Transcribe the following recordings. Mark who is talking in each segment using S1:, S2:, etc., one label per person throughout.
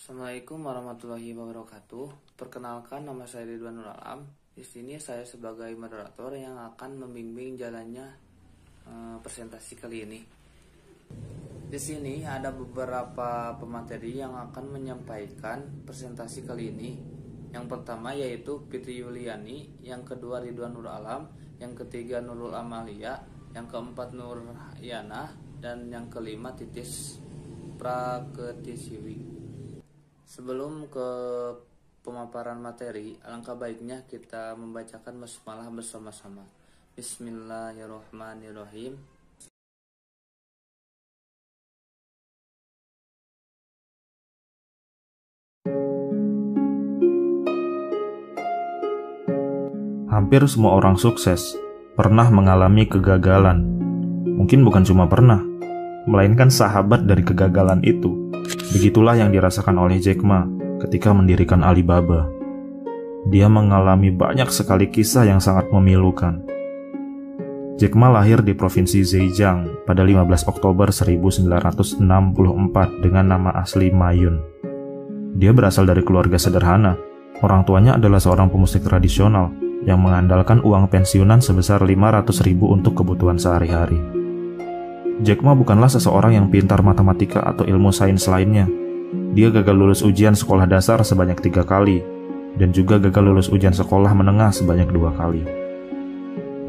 S1: Assalamualaikum warahmatullahi wabarakatuh. Perkenalkan, nama saya Ridwan Nur Alam. Di sini saya sebagai moderator yang akan membimbing jalannya presentasi kali ini. Di sini ada beberapa pemateri yang akan menyampaikan presentasi kali ini. Yang pertama yaitu Fitri Yuliani, yang kedua Ridwan Nur Alam, yang ketiga Nurul Amalia, yang keempat Nur Yana, dan yang kelima Titis Praketisiwi. Sebelum ke pemaparan materi, alangkah baiknya kita membacakan basmalah bersama-sama. Bismillahirrahmanirrahim.
S2: Hampir semua orang sukses pernah mengalami kegagalan. Mungkin bukan cuma pernah, melainkan sahabat dari kegagalan itu. Begitulah yang dirasakan oleh Jack Ma ketika mendirikan Alibaba. Dia mengalami banyak sekali kisah yang sangat memilukan. Jack Ma lahir di Provinsi Zhejiang pada 15 Oktober 1964 dengan nama asli Ma Yun. Dia berasal dari keluarga sederhana. Orang tuanya adalah seorang pemusik tradisional yang mengandalkan uang pensiunan sebesar 500.000 untuk kebutuhan sehari-hari. Jack Ma bukanlah seseorang yang pintar matematika atau ilmu sains lainnya. Dia gagal lulus ujian sekolah dasar sebanyak 3 kali, dan juga gagal lulus ujian sekolah menengah sebanyak 2 kali.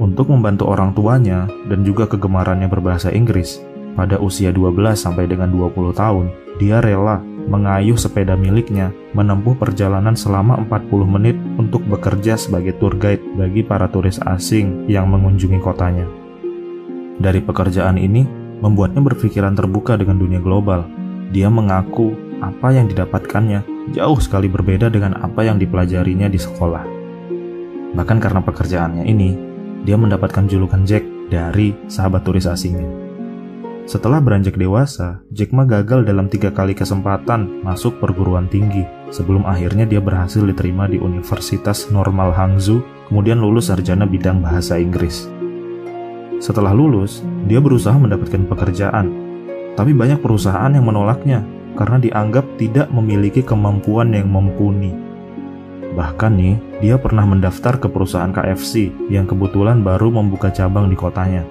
S2: Untuk membantu orang tuanya dan juga kegemarannya berbahasa Inggris, pada usia 12 sampai dengan 20 tahun, dia rela mengayuh sepeda miliknya menempuh perjalanan selama 40 menit untuk bekerja sebagai tour guide bagi para turis asing yang mengunjungi kotanya. Dari pekerjaan ini, membuatnya berpikiran terbuka dengan dunia global. Dia mengaku apa yang didapatkannya jauh sekali berbeda dengan apa yang dipelajarinya di sekolah. Bahkan karena pekerjaannya ini, dia mendapatkan julukan Jack dari sahabat turis asingnya. Setelah beranjak dewasa, Jack Ma gagal dalam 3 kali kesempatan masuk perguruan tinggi, sebelum akhirnya dia berhasil diterima di Universitas Normal Hangzhou, kemudian lulus sarjana bidang bahasa Inggris. Setelah lulus, dia berusaha mendapatkan pekerjaan, tapi banyak perusahaan yang menolaknya karena dianggap tidak memiliki kemampuan yang mumpuni. Bahkan nih, dia pernah mendaftar ke perusahaan KFC yang kebetulan baru membuka cabang di kotanya.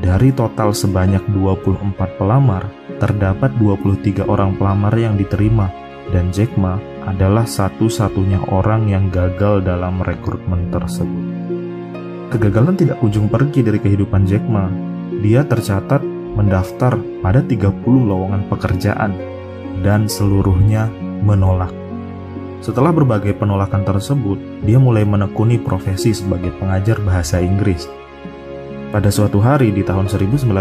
S2: Dari total sebanyak 24 pelamar, terdapat 23 orang pelamar yang diterima, dan Jack Ma adalah satu-satunya orang yang gagal dalam rekrutmen tersebut. Kegagalan tidak kunjung pergi dari kehidupan Jack Ma. Dia tercatat mendaftar pada 30 lowongan pekerjaan dan seluruhnya menolak. Setelah berbagai penolakan tersebut, dia mulai menekuni profesi sebagai pengajar bahasa Inggris. Pada suatu hari di tahun 1995,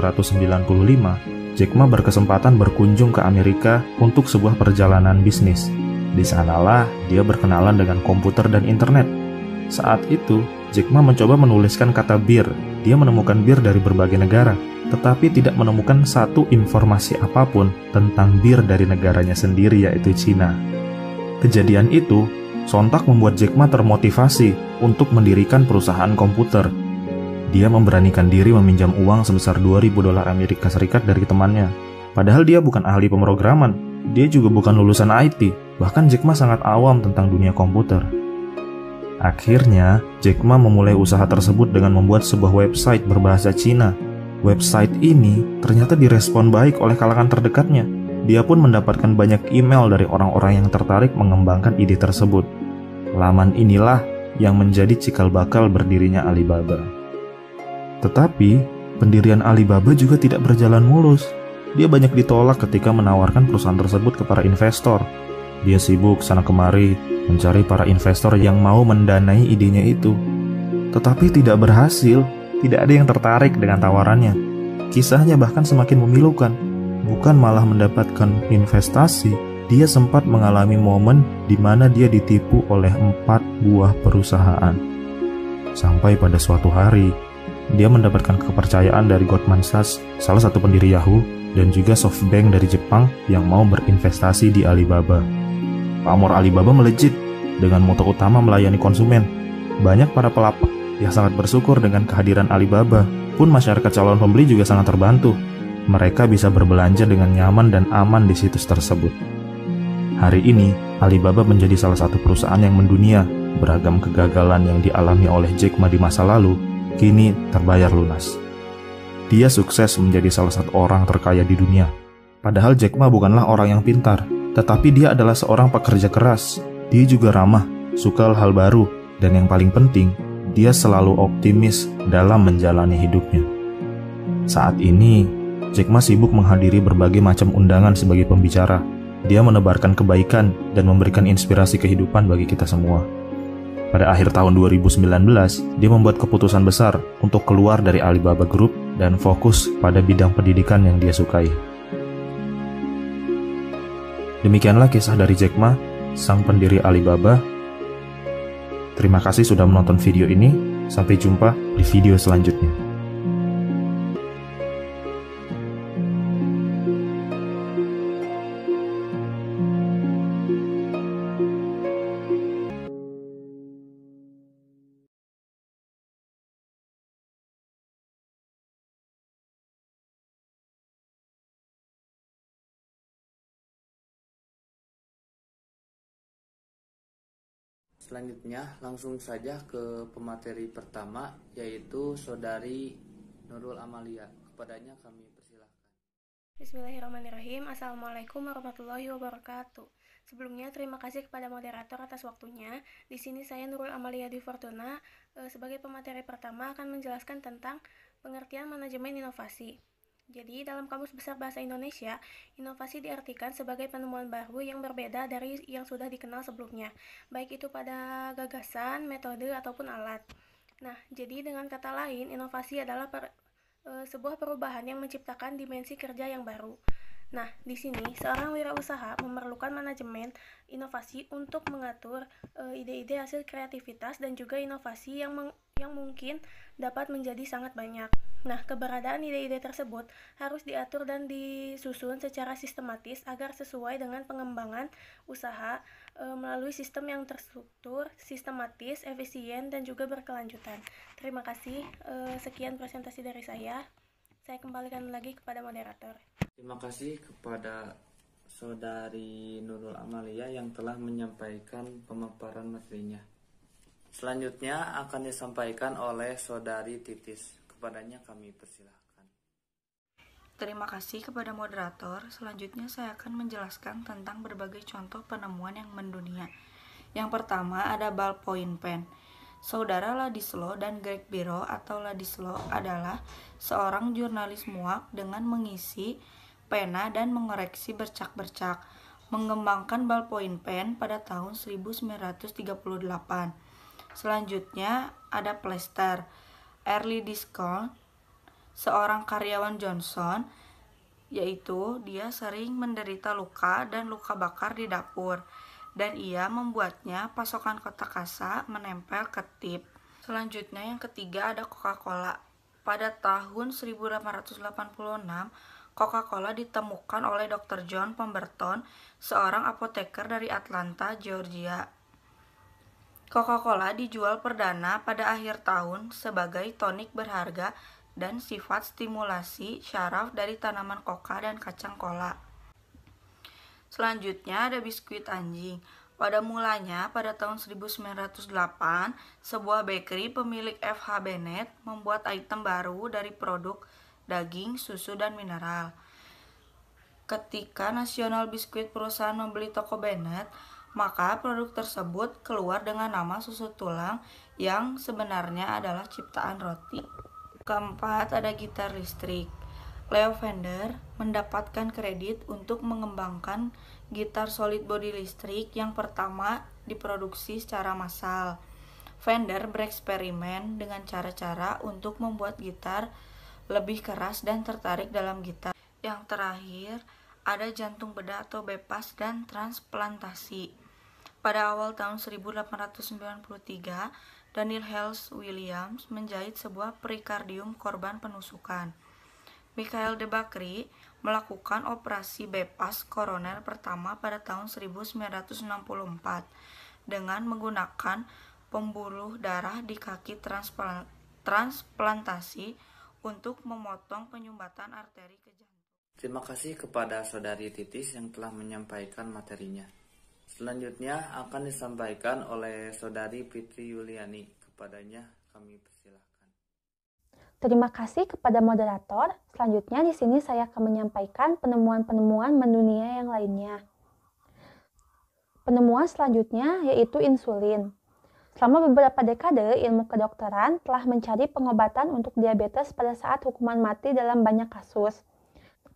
S2: Jack Ma berkesempatan berkunjung ke Amerika untuk sebuah perjalanan bisnis. Di sanalah dia berkenalan dengan komputer dan internet. Saat itu, Jack Ma mencoba menuliskan kata bir. Dia menemukan bir dari berbagai negara, tetapi tidak menemukan satu informasi apapun tentang bir dari negaranya sendiri, yaitu Cina. Kejadian itu sontak membuat Jack Ma termotivasi untuk mendirikan perusahaan komputer. Dia memberanikan diri meminjam uang sebesar $2.000 Amerika Serikat dari temannya. Padahal dia bukan ahli pemrograman, dia juga bukan lulusan IT, bahkan Jack Ma sangat awam tentang dunia komputer. Akhirnya, Jack Ma memulai usaha tersebut dengan membuat sebuah website berbahasa Cina. Website ini ternyata direspon baik oleh kalangan terdekatnya. Dia pun mendapatkan banyak email dari orang-orang yang tertarik mengembangkan ide tersebut. Laman inilah yang menjadi cikal bakal berdirinya Alibaba. Tetapi, pendirian Alibaba juga tidak berjalan mulus. Dia banyak ditolak ketika menawarkan perusahaan tersebut ke para investor. Dia sibuk sana kemari mencari para investor yang mau mendanai idenya itu. Tetapi tidak berhasil, tidak ada yang tertarik dengan tawarannya. Kisahnya bahkan semakin memilukan. Bukan malah mendapatkan investasi, dia sempat mengalami momen di mana dia ditipu oleh 4 buah perusahaan. Sampai pada suatu hari, dia mendapatkan kepercayaan dari Goldman Sachs, salah satu pendiri Yahoo, dan juga SoftBank dari Jepang yang mau berinvestasi di Alibaba. Pamor Alibaba melejit dengan moto utama melayani konsumen. Banyak para pelapak yang sangat bersyukur dengan kehadiran Alibaba, pun masyarakat calon pembeli juga sangat terbantu. Mereka bisa berbelanja dengan nyaman dan aman di situs tersebut. Hari ini, Alibaba menjadi salah satu perusahaan yang mendunia. Beragam kegagalan yang dialami oleh Jack Ma di masa lalu, kini terbayar lunas. Dia sukses menjadi salah satu orang terkaya di dunia. Padahal Jack Ma bukanlah orang yang pintar, tetapi dia adalah seorang pekerja keras. Dia juga ramah, suka hal baru, dan yang paling penting, dia selalu optimis dalam menjalani hidupnya. Saat ini, Jack Ma sibuk menghadiri berbagai macam undangan sebagai pembicara. Dia menebarkan kebaikan dan memberikan inspirasi kehidupan bagi kita semua. Pada akhir tahun 2019, dia membuat keputusan besar untuk keluar dari Alibaba Group dan fokus pada bidang pendidikan yang dia sukai. Demikianlah kisah dari Jack Ma, sang pendiri Alibaba. Terima kasih sudah menonton video ini. Sampai jumpa di video selanjutnya.
S1: Selanjutnya langsung saja ke pemateri pertama, yaitu Saudari Nurul Amalia. Kepadanya kami persilahkan.
S3: Bismillahirrahmanirrahim. Assalamualaikum warahmatullahi wabarakatuh. Sebelumnya terima kasih kepada moderator atas waktunya. Di sini saya Nurul Amalia Dwi Fortuna sebagai pemateri pertama akan menjelaskan tentang pengertian manajemen inovasi. Jadi, dalam Kamus Besar Bahasa Indonesia, inovasi diartikan sebagai penemuan baru yang berbeda dari yang sudah dikenal sebelumnya, baik itu pada gagasan, metode, ataupun alat. Nah, jadi dengan kata lain, inovasi adalah sebuah perubahan yang menciptakan dimensi kerja yang baru. Nah, di sini seorang wirausaha memerlukan manajemen inovasi untuk mengatur ide-ide hasil kreativitas dan juga inovasi yang mungkin dapat menjadi sangat banyak. Nah, keberadaan ide-ide tersebut harus diatur dan disusun secara sistematis agar sesuai dengan pengembangan usaha melalui sistem yang terstruktur, sistematis, efisien, dan juga berkelanjutan. Terima kasih. Sekian presentasi dari saya. Saya kembalikan lagi kepada moderator.
S1: Terima kasih kepada Saudari Nurul Amalia yang telah menyampaikan pemaparan materinya. Selanjutnya akan disampaikan oleh Saudari Titis. Kepadanya kami persilahkan.
S4: Terima kasih kepada moderator. Selanjutnya saya akan menjelaskan tentang berbagai contoh penemuan yang mendunia. Yang pertama ada ballpoint pen. Saudara Ladislau dan Greg Biro atau Ladislau adalah seorang jurnalis muak dengan mengisi pena dan mengoreksi bercak-bercak, mengembangkan ballpoint pen pada tahun 1938. Selanjutnya ada plester. Early Discount, seorang karyawan Johnson, yaitu dia sering menderita luka dan luka bakar di dapur, dan ia membuatnya pasokan kotak kasa menempel ke tip. Selanjutnya yang ketiga ada Coca-Cola. Pada tahun 1886, Coca-Cola ditemukan oleh Dr. John Pemberton, seorang apoteker dari Atlanta, Georgia. Coca-Cola dijual perdana pada akhir tahun sebagai tonik berharga dan sifat stimulasi syaraf dari tanaman koka dan kacang kola. Selanjutnya ada biskuit anjing. Pada mulanya pada tahun 1908, sebuah bakery pemilik F.H. Bennett membuat item baru dari produk daging, susu, dan mineral. Ketika National Biscuit perusahaan membeli toko Bennett, maka produk tersebut keluar dengan nama susu tulang yang sebenarnya adalah ciptaan roti. Keempat ada gitar listrik. Leo Fender mendapatkan kredit untuk mengembangkan gitar solid body listrik yang pertama diproduksi secara massal. Fender bereksperimen dengan cara-cara untuk membuat gitar lebih keras dan tertarik dalam gitar. Yang terakhir ada jantung bedah atau bypass dan transplantasi. Pada awal tahun 1893, Daniel Hales Williams menjahit sebuah perikardium korban penusukan. Michael DeBakey melakukan operasi bypass koroner pertama pada tahun 1964 dengan menggunakan pembuluh darah di kaki transplantasi untuk memotong penyumbatan arteri ke jantung.
S1: Terima kasih kepada Saudari Titis yang telah menyampaikan materinya. Selanjutnya akan disampaikan oleh Saudari Fitri Yuliani. Kepadanya kami persilahkan.
S5: Terima kasih kepada moderator. Selanjutnya di sini saya akan menyampaikan penemuan-penemuan mendunia yang lainnya. Penemuan selanjutnya yaitu insulin. Selama beberapa dekade, ilmu kedokteran telah mencari pengobatan untuk diabetes pada saat hukuman mati dalam banyak kasus.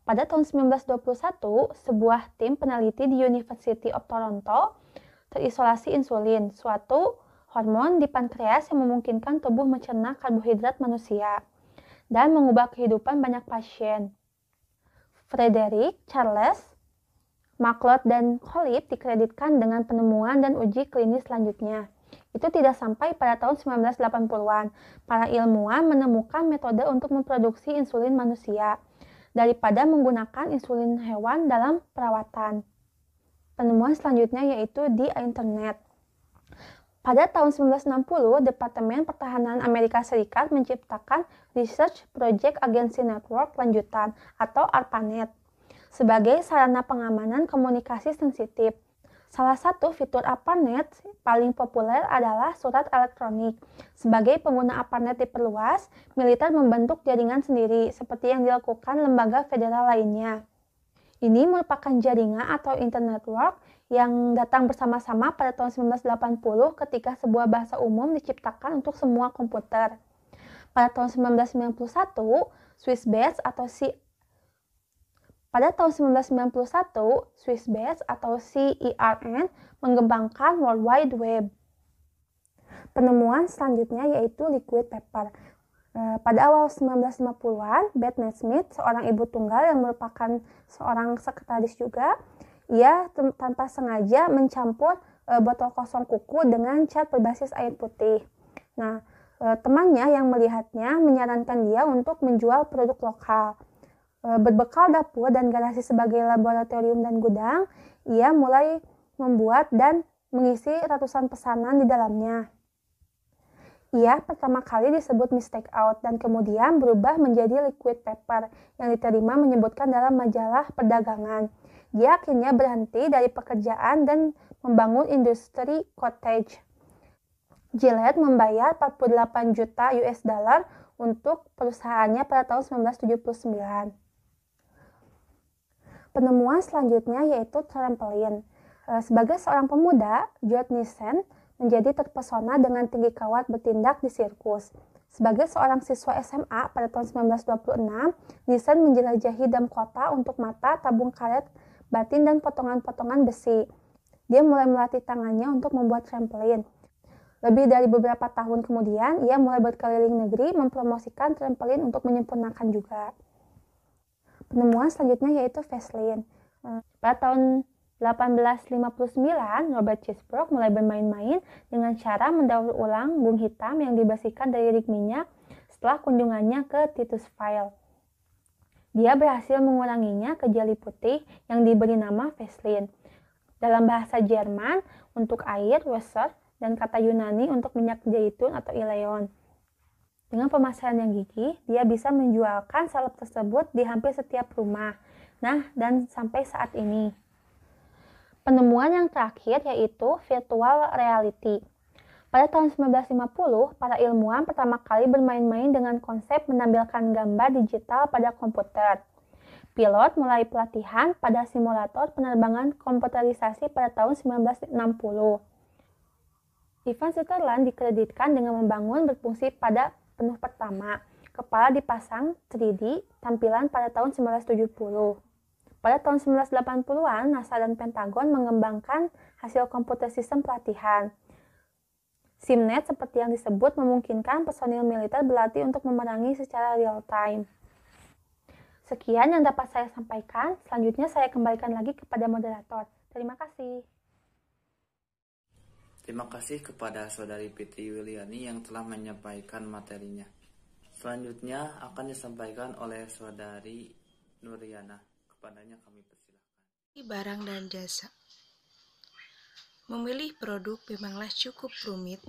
S5: Pada tahun 1921, sebuah tim peneliti di University of Toronto terisolasi insulin, suatu hormon di pankreas yang memungkinkan tubuh mencerna karbohidrat manusia dan mengubah kehidupan banyak pasien. Frederick, Charles, McLeod, dan Collip dikreditkan dengan penemuan dan uji klinis selanjutnya. Itu tidak sampai pada tahun 1980-an. Para ilmuwan menemukan metode untuk memproduksi insulin manusia daripada menggunakan insulin hewan dalam perawatan. Penemuan selanjutnya yaitu di internet. Pada tahun 1960, Departemen Pertahanan Amerika Serikat menciptakan Research Project Agency Network lanjutan atau ARPANET sebagai sarana pengamanan komunikasi sensitif. Salah satu fitur ARPANET paling populer adalah surat elektronik. Sebagai pengguna ARPANET diperluas, militer membentuk jaringan sendiri seperti yang dilakukan lembaga federal lainnya. Ini merupakan jaringan atau internet network yang datang bersama-sama pada tahun 1980 ketika sebuah bahasa umum diciptakan untuk semua komputer. Pada tahun 1991, Swissbase atau CERN mengembangkan World Wide Web. Penemuan selanjutnya yaitu liquid paper. Pada awal 1950-an, Beth Nesmith, seorang ibu tunggal yang merupakan seorang sekretaris juga, ia tanpa sengaja mencampur botol kosong kuku dengan cat berbasis air putih. Nah, temannya yang melihatnya menyarankan dia untuk menjual produk lokal. Berbekal dapur dan garasi sebagai laboratorium dan gudang, ia mulai membuat dan mengisi ratusan pesanan di dalamnya. Ia pertama kali disebut mistake out dan kemudian berubah menjadi liquid paper yang diterima menyebutkan dalam majalah perdagangan. Dia akhirnya berhenti dari pekerjaan dan membangun industri cottage. Gillette membayar 48 juta US dollar untuk perusahaannya pada tahun 1979. Penemuan selanjutnya yaitu trampolin. Sebagai seorang pemuda, George Nissen menjadi terpesona dengan tinggi kawat bertindak di sirkus. Sebagai seorang siswa SMA pada tahun 1926, Nissen menjelajahi dam kota untuk mata, tabung karet, batin, dan potongan-potongan besi. Dia mulai melatih tangannya untuk membuat trampolin. Lebih dari beberapa tahun kemudian, ia mulai berkeliling negeri mempromosikan trampolin untuk menyempurnakan juga. Penemuan selanjutnya yaitu Vaseline. Pada tahun 1859, Robert Gisbrook mulai bermain-main dengan cara mendaur ulang gung hitam yang dibersihkan dari rik minyak setelah kunjungannya ke Titus File. Dia berhasil menguranginya ke jeli putih yang diberi nama Vaseline. Dalam bahasa Jerman, untuk air, Wasser, dan kata Yunani untuk minyak zaitun atau ileon. Dengan pemasaran yang gigih, dia bisa menjualkan salep tersebut di hampir setiap rumah. Nah, dan sampai saat ini. Penemuan yang terakhir yaitu virtual reality. Pada tahun 1950, para ilmuwan pertama kali bermain-main dengan konsep menampilkan gambar digital pada komputer. Pilot mulai pelatihan pada simulator penerbangan komputerisasi pada tahun 1960. Ivan Sutherland dikreditkan dengan membangun berfungsi pada penuh pertama. Kepala dipasang 3D tampilan pada tahun 1970. Pada tahun 1980-an, NASA dan Pentagon mengembangkan hasil komputer sistem pelatihan. SIMNet seperti yang disebut memungkinkan personil militer berlatih untuk memerangi secara real time. Sekian yang dapat saya sampaikan. Selanjutnya saya kembalikan lagi kepada moderator. Terima kasih.
S1: Terima kasih kepada Saudari Fitri Yuliani yang telah menyampaikan materinya. Selanjutnya akan disampaikan oleh Saudari Nuriana. Kepadanya kami persilahkan.
S6: Barang dan jasa. Memilih produk memanglah cukup rumit.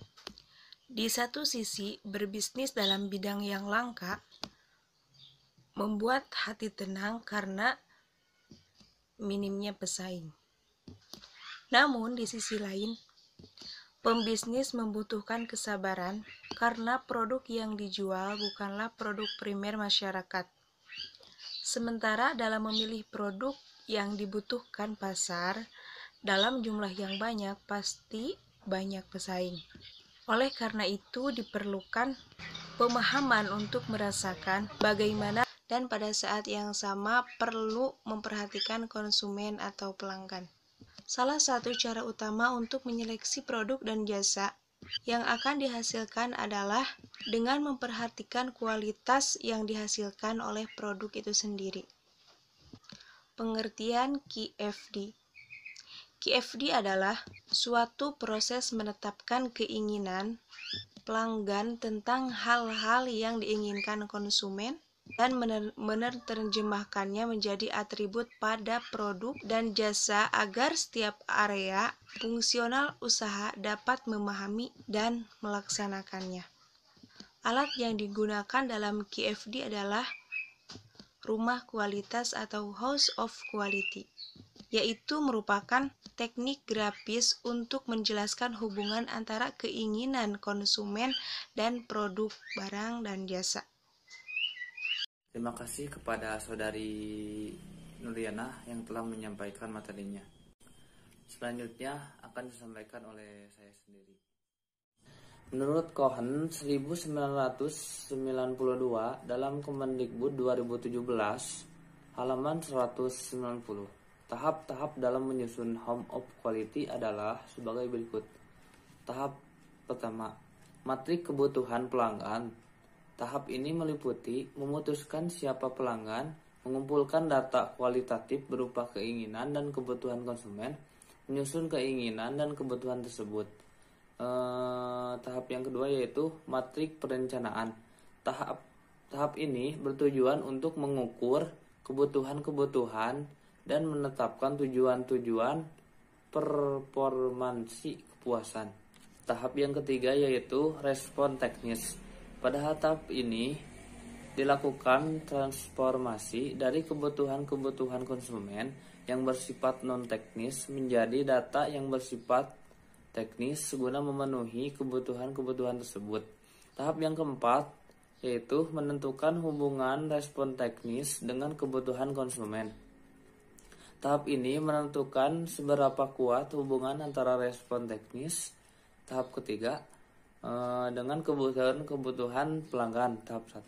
S6: Di satu sisi, berbisnis dalam bidang yang langka membuat hati tenang karena minimnya pesaing. Namun di sisi lain, pembisnis membutuhkan kesabaran karena produk yang dijual bukanlah produk primer masyarakat. Sementara dalam memilih produk yang dibutuhkan pasar dalam jumlah yang banyak, pasti banyak pesaing. Oleh karena itu diperlukan pemahaman untuk merasakan bagaimana dan pada saat yang sama perlu memperhatikan konsumen atau pelanggan. Salah satu cara utama untuk menyeleksi produk dan jasa yang akan dihasilkan adalah dengan memperhatikan kualitas yang dihasilkan oleh produk itu sendiri. Pengertian QFD. QFD adalah suatu proses menetapkan keinginan pelanggan tentang hal-hal yang diinginkan konsumen dan menerjemahkannya menjadi atribut pada produk dan jasa agar setiap area fungsional usaha dapat memahami dan melaksanakannya. Alat yang digunakan dalam QFD adalah rumah kualitas atau House of Quality, yaitu merupakan teknik grafis untuk menjelaskan hubungan antara keinginan konsumen dan produk barang dan jasa.
S1: Terima kasih kepada saudari Nuriana yang telah menyampaikan materinya. Selanjutnya akan disampaikan oleh saya sendiri. Menurut Cohen 1992 dalam Kemendikbud 2017 halaman 190, tahap-tahap dalam menyusun Home of Quality adalah sebagai berikut. Tahap pertama, matrik kebutuhan pelanggan. Tahap ini meliputi memutuskan siapa pelanggan, mengumpulkan data kualitatif berupa keinginan dan kebutuhan konsumen, menyusun keinginan dan kebutuhan tersebut. Tahap yang kedua yaitu matrik perencanaan. Tahap ini bertujuan untuk mengukur kebutuhan-kebutuhan dan menetapkan tujuan-tujuan performansi kepuasan. Tahap yang ketiga yaitu respon teknis. Pada tahap ini dilakukan transformasi dari kebutuhan-kebutuhan konsumen yang bersifat non-teknis menjadi data yang bersifat teknis guna memenuhi kebutuhan-kebutuhan tersebut. Tahap yang keempat yaitu menentukan hubungan respon teknis dengan kebutuhan konsumen. Tahap ini menentukan seberapa kuat hubungan antara respon teknis. Tahap ketiga dengan kebutuhan pelanggan. Tahap 1.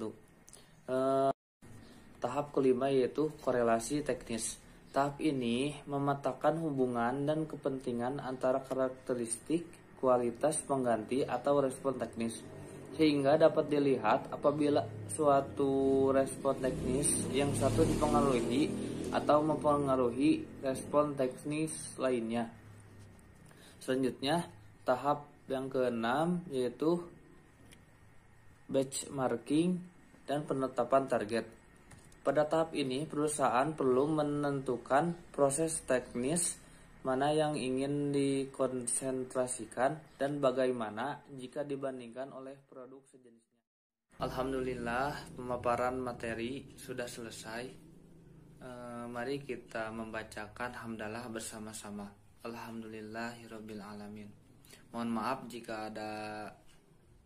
S1: Tahap kelima yaitu korelasi teknis. Tahap ini memetakan hubungan dan kepentingan antara karakteristik, kualitas pengganti atau respon teknis, sehingga dapat dilihat apabila suatu respon teknis yang satu dipengaruhi atau mempengaruhi respon teknis lainnya. Selanjutnya, tahap yang keenam yaitu benchmarking dan penetapan target. Pada tahap ini, perusahaan perlu menentukan proses teknis mana yang ingin dikonsentrasikan dan bagaimana jika dibandingkan oleh produk sejenisnya. Alhamdulillah, pemaparan materi sudah selesai. Mari kita membacakan hamdalah bersama-sama. Alhamdulillahirabbil alamin. Mohon maaf jika ada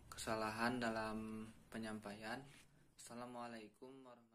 S1: kesalahan dalam penyampaian. Assalamualaikum warahmatullahi wabarakatuh.